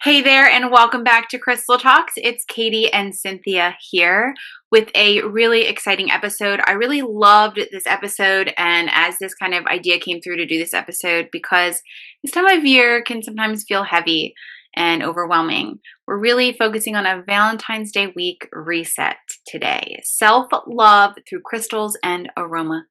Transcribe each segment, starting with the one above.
Hey there, and welcome back to Crystal Talks. It's Katie and Cynthia here with a really exciting episode. I really loved this episode, and as this kind of idea came through to do this episode, because this time of year can sometimes feel heavy and overwhelming. We're really focusing on a Valentine's Day week reset today. Self-love through crystals and aromatherapy.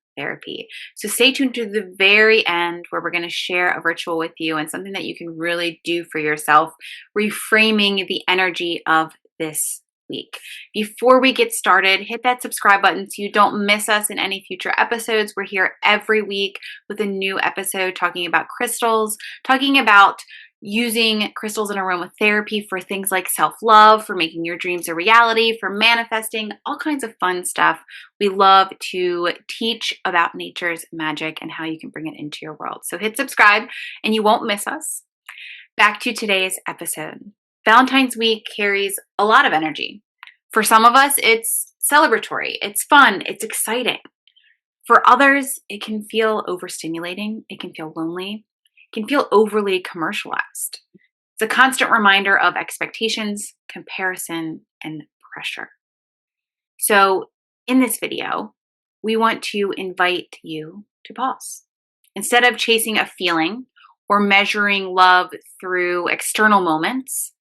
So stay tuned to the very end where we're going to share a ritual with you and something that you can really do for yourself, reframing the energy of this week. Before we get started, hit that subscribe button so you don't miss us in any future episodes. We're here every week with a new episode talking about crystals, talking about using crystals and aromatherapy for things like self-love, for making your dreams a reality, for manifesting, all kinds of fun stuff. We love to teach about nature's magic and how you can bring it into your world. So hit subscribe and you won't miss us. Back to today's episode. Valentine's week carries a lot of energy. For some of us, it's celebratory, it's fun, it's exciting. For others, it can feel overstimulating, it can feel lonely, can feel overly commercialized. It's a constant reminder of expectations, comparison, and pressure. So in this video, we want to invite you to pause. Instead of chasing a feeling or measuring love through external moments,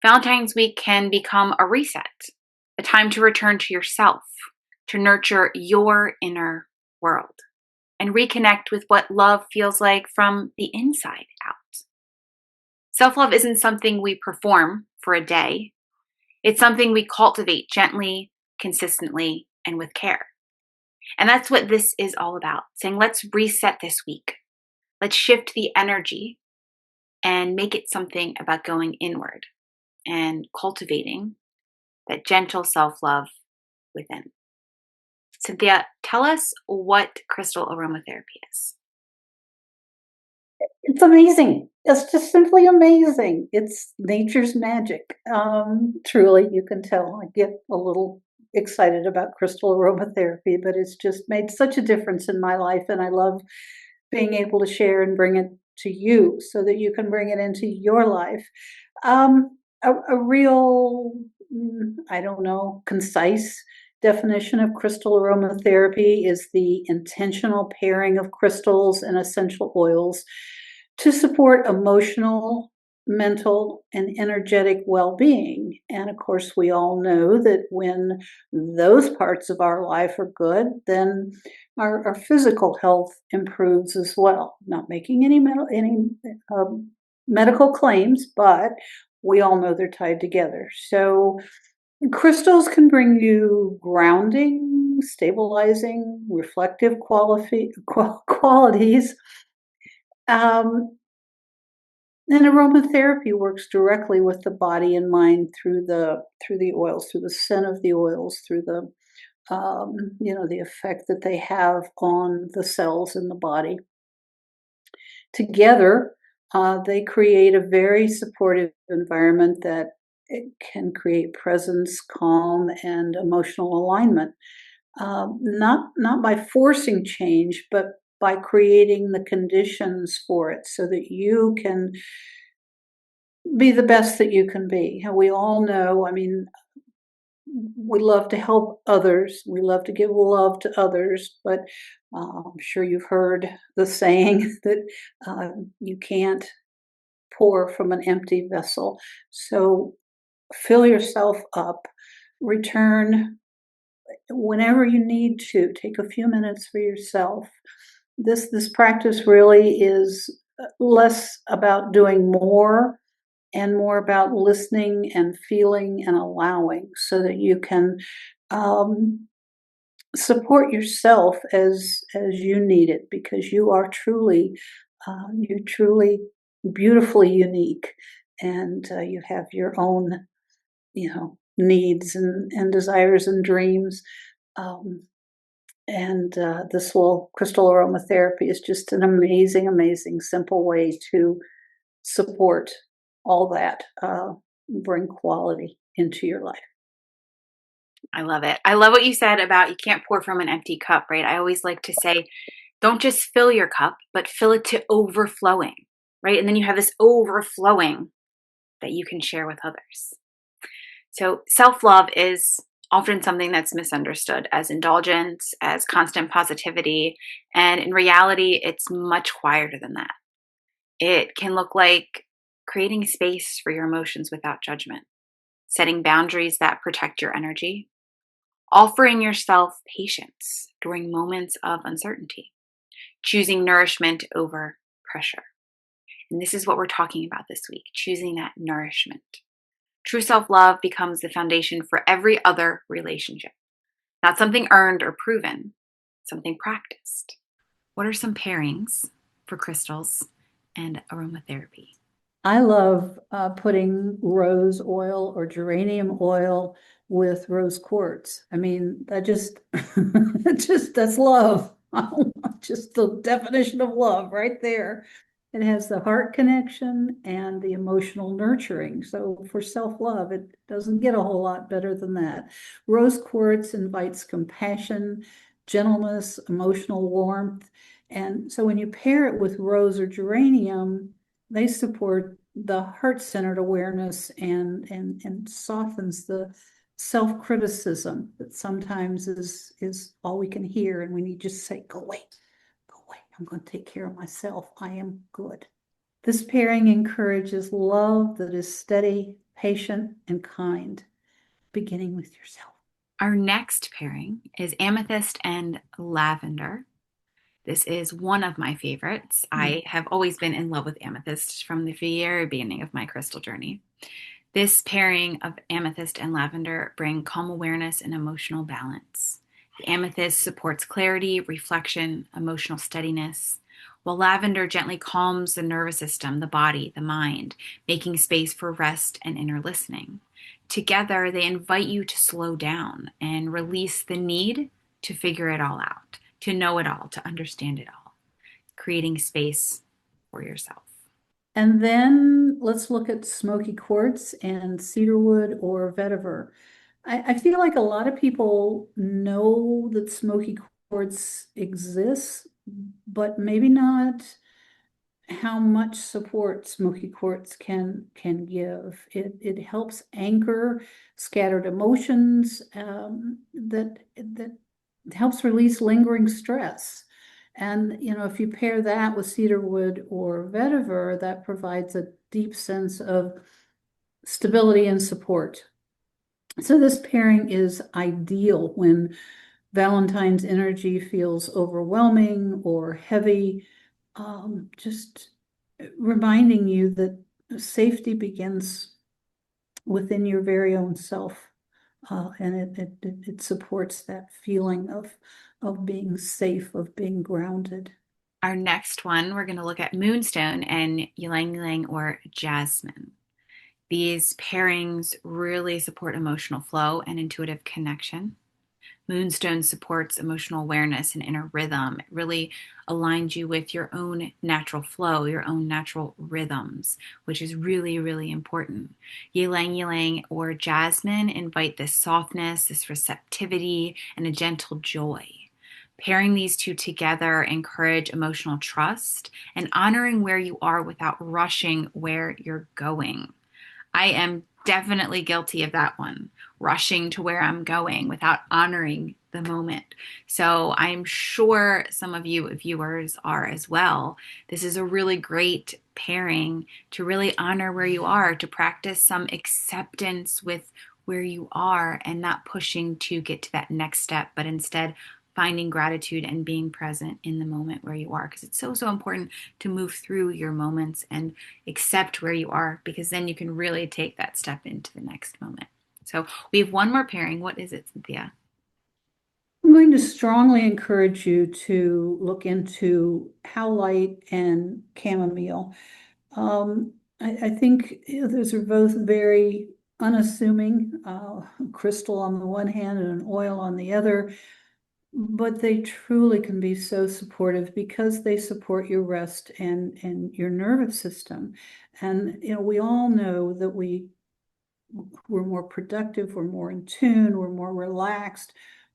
Valentine's week can become a reset, a time to return to yourself, to nurture your inner world, and reconnect with what love feels like from the inside out. Self-love isn't something we perform for a day. It's something we cultivate gently, consistently, and with care. And that's what this is all about, saying let's reset this week. Let's shift the energy and make it something about going inward and cultivating that gentle self-love within. Cynthia, tell us what crystal aromatherapy is. It's amazing. It's just simply amazing. It's nature's magic. Truly, you can tell. I get a little excited about crystal aromatherapy, but it's just made such a difference in my life, and I love being able to share and bring it to you so that you can bring it into your life. A real, I don't know, concise definition of crystal aromatherapy is the intentional pairing of crystals and essential oils to support emotional, mental, and energetic well-being. And of course, we all know that when those parts of our life are good, then our physical health improves as well. Not making any medical claims, but we all know they're tied together. So crystals can bring you grounding, stabilizing, reflective qualities. And aromatherapy works directly with the body and mind through the oils, through the scent of the oils, through the the effect that they have on the cells in the body. Together, they create a very supportive environment that it can create presence, calm, and emotional alignment. Not by forcing change, but by creating the conditions for it so that you can be the best that you can be. And we all know, I mean, we love to help others. We love to give love to others, but I'm sure you've heard the saying that you can't pour from an empty vessel. So fill yourself up, return whenever you need to. Take a few minutes for yourself. This practice really is less about doing more and more about listening and feeling and allowing, so that you can support yourself as you need it, because you're truly beautifully unique, and you have your own needs and desires and dreams. And this little crystal aromatherapy is just an amazing, amazing, simple way to support all that, bring quality into your life. I love it. I love what you said about you can't pour from an empty cup, right? I always like to say, don't just fill your cup, but fill it to overflowing, right? And then you have this overflowing that you can share with others. So, self love is often something that's misunderstood as indulgence, as constant positivity. And in reality, it's much quieter than that. It can look like creating space for your emotions without judgment, setting boundaries that protect your energy, offering yourself patience during moments of uncertainty, choosing nourishment over pressure. And this is what we're talking about this week, choosing that nourishment. True self love becomes the foundation for every other relationship, not something earned or proven, something practiced. What are some pairings for crystals and aromatherapy? I love putting rose oil or geranium oil with rose quartz. I mean, that just, that's love. Just the definition of love right there. It has the heart connection and the emotional nurturing. So for self-love, it doesn't get a whole lot better than that. Rose quartz invites compassion, gentleness, emotional warmth. And so when you pair it with rose or geranium, they support the heart-centered awareness and softens the self-criticism that sometimes is all we can hear, and we need to just say, go away, go away. I'm going to take care of myself. I am good. This pairing encourages love that is steady, patient, and kind, beginning with yourself. Our next pairing is amethyst and lavender. This is one of my favorites. I have always been in love with amethyst from the very beginning of my crystal journey. This pairing of amethyst and lavender bring calm awareness and emotional balance. The amethyst supports clarity, reflection, emotional steadiness, while lavender gently calms the nervous system, the body, the mind, making space for rest and inner listening. Together, they invite you to slow down and release the need to figure it all out, to know it all, to understand it all, creating space for yourself. And then let's look at smoky quartz and cedarwood or vetiver. I feel like a lot of people know that smoky quartz exists, but maybe not how much support smoky quartz can give. It helps anchor scattered emotions, that helps release lingering stress. And if you pair that with cedarwood or vetiver, that provides a deep sense of stability and support. So this pairing is ideal when Valentine's energy feels overwhelming or heavy, just reminding you that safety begins within your very own self. And it supports that feeling of being safe, of being grounded. Our next one, we're going to look at Moonstone and Ylang or Jasmine. These pairings really support emotional flow and intuitive connection. Moonstone supports emotional awareness and inner rhythm. It really aligns you with your own natural flow, your own natural rhythms, which is really, really important. Ylang or Jasmine invite this softness, this receptivity, and a gentle joy. Pairing these two together encourage emotional trust and honoring where you are without rushing where you're going. I am definitely guilty of that one, rushing to where I'm going without honoring the moment. So I'm sure some of you viewers are as well. This is a really great pairing to really honor where you are, to practice some acceptance with where you are and not pushing to get to that next step, but instead finding gratitude and being present in the moment where you are, because it's so, so important to move through your moments and accept where you are, because then you can really take that step into the next moment. So we have one more pairing. What is it, Cynthia? I'm going to strongly encourage you to look into Howlite and Chamomile. I think those are both very unassuming, crystal on the one hand and an oil on the other, but they truly can be so supportive because they support your rest and your nervous system. And we all know that we're more productive, we're more in tune, we're more relaxed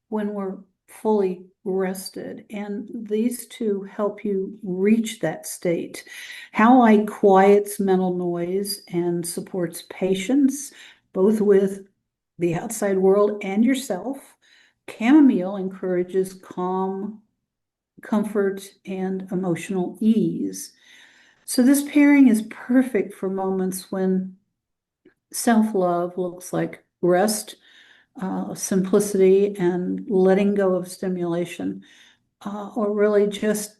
when we're fully rested. And these two help you reach that state. Howlite quiets mental noise and supports patience, both with the outside world and yourself. Chamomile encourages calm, comfort, and emotional ease. So this pairing is perfect for moments when self-love looks like rest, simplicity, and letting go of stimulation, or really just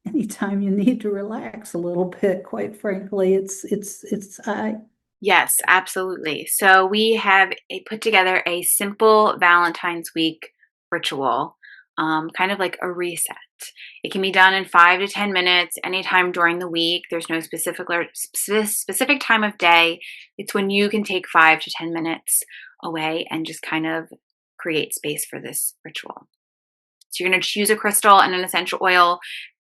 anytime you need to relax a little bit. Quite frankly, it's I. Yes, absolutely. So we have put together a simple Valentine's week ritual, kind of like a reset. It can be done in 5 to 10 minutes anytime during the week. There's no specific time of day. It's when you can take 5 to 10 minutes away and just kind of create space for this ritual. So you're going to choose a crystal and an essential oil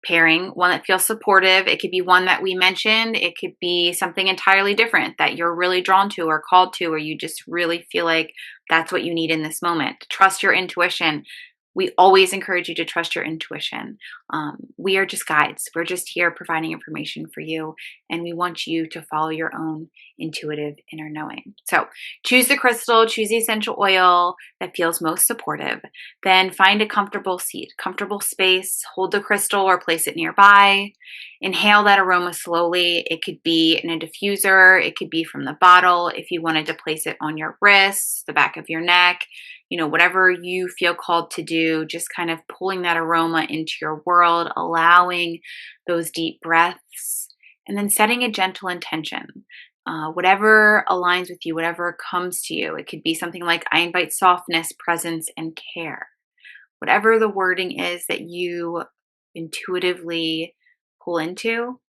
pairing, one that feels supportive. It could be one that we mentioned. It could be something entirely different that you're really drawn to or called to, or you just really feel like that's what you need in this moment. Trust your intuition. We always encourage you to trust your intuition. We are just guides. We're just here providing information for you, and we want you to follow your own intuitive inner knowing. So choose the crystal, choose the essential oil that feels most supportive. Then find a comfortable seat, comfortable space, hold the crystal or place it nearby. Inhale that aroma slowly. It could be in a diffuser, it could be from the bottle. If you wanted to place it on your wrists, the back of your neck, whatever you feel called to do, just kind of pulling that aroma into your world, allowing those deep breaths, and then setting a gentle intention. Whatever aligns with you, whatever comes to you. It could be something like, I invite softness, presence, and care. Whatever the wording is that you intuitively pull into,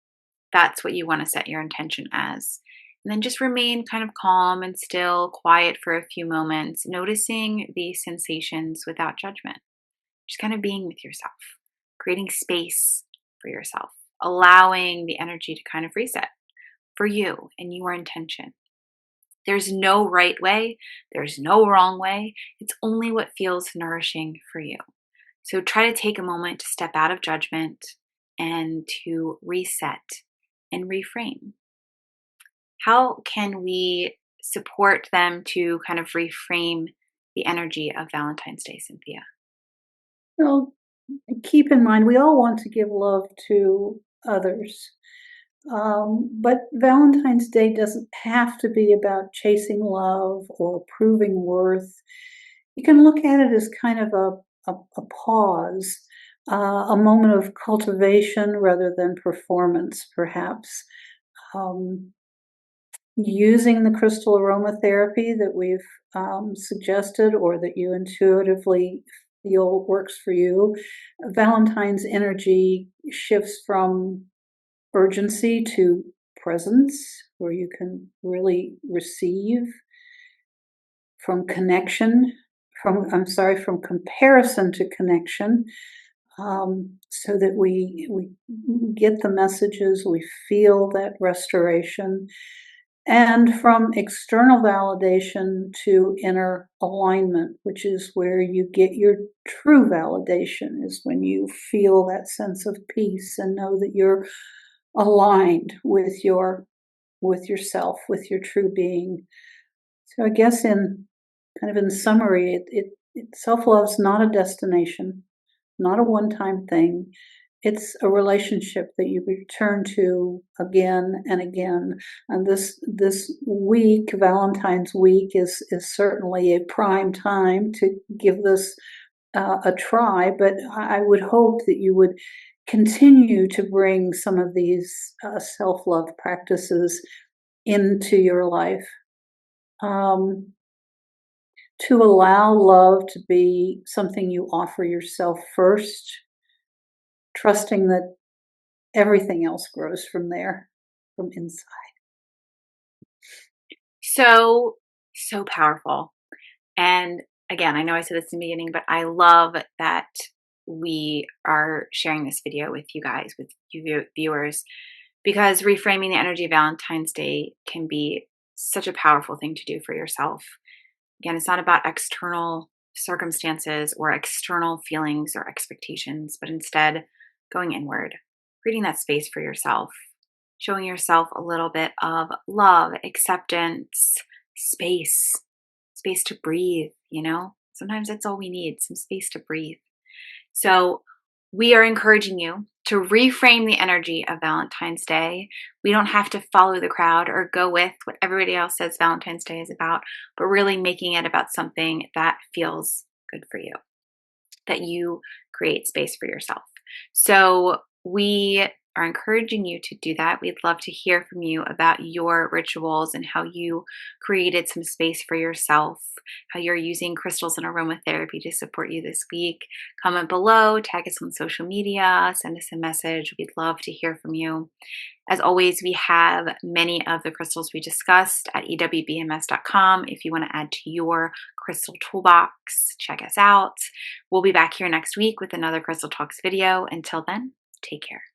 that's what you want to set your intention as. And then just remain kind of calm and still, quiet for a few moments, noticing these sensations without judgment. Just kind of being with yourself, creating space for yourself, allowing the energy to kind of reset for you and your intention. There's no right way, there's no wrong way. It's only what feels nourishing for you. So try to take a moment to step out of judgment and to reset and reframe. How can we support them to kind of reframe the energy of Valentine's Day, Cynthia? Well, keep in mind, we all want to give love to others. But Valentine's Day doesn't have to be about chasing love or proving worth. You can look at it as kind of a pause, a moment of cultivation rather than performance, perhaps. Um, Using the crystal aromatherapy that we've suggested or that you intuitively feel works for you, Valentine's energy shifts from urgency to presence, where you can really receive, from connection, from comparison to connection, so that we get the messages, we feel that restoration, and from external validation to inner alignment, which is where you get your true validation, is when you feel that sense of peace and know that you're aligned with yourself, with your true being. So I guess in kind of in summary, self-love's not a destination, not a one-time thing. It's a relationship that you return to again and again. And this week, Valentine's week, is certainly a prime time to give this a try. But I would hope that you would continue to bring some of these self-love practices into your life. Um, to allow love to be something you offer yourself first, trusting that everything else grows from there, from inside. So, so powerful. And again, I know I said this in the beginning, but I love that we are sharing this video with you guys, with you viewers, because reframing the energy of Valentine's Day can be such a powerful thing to do for yourself. Again, it's not about external circumstances or external feelings or expectations, but instead going inward, creating that space for yourself, showing yourself a little bit of love, acceptance, space, space to breathe, you know? Sometimes that's all we need, some space to breathe. So, we are encouraging you to reframe the energy of Valentine's Day. We don't have to follow the crowd or go with what everybody else says Valentine's Day is about, but really making it about something that feels good for you, that you create space for yourself. So, we are encouraging you to do that. We'd love to hear from you about your rituals and how you created some space for yourself, how you're using crystals and aromatherapy to support you this week. Comment below, tag us on social media, send us a message. We'd love to hear from you. As always, we have many of the crystals we discussed at ewbms.com. If you want to add to your crystal toolbox, check us out. We'll be back here next week with another Crystal Talks video. Until then, take care.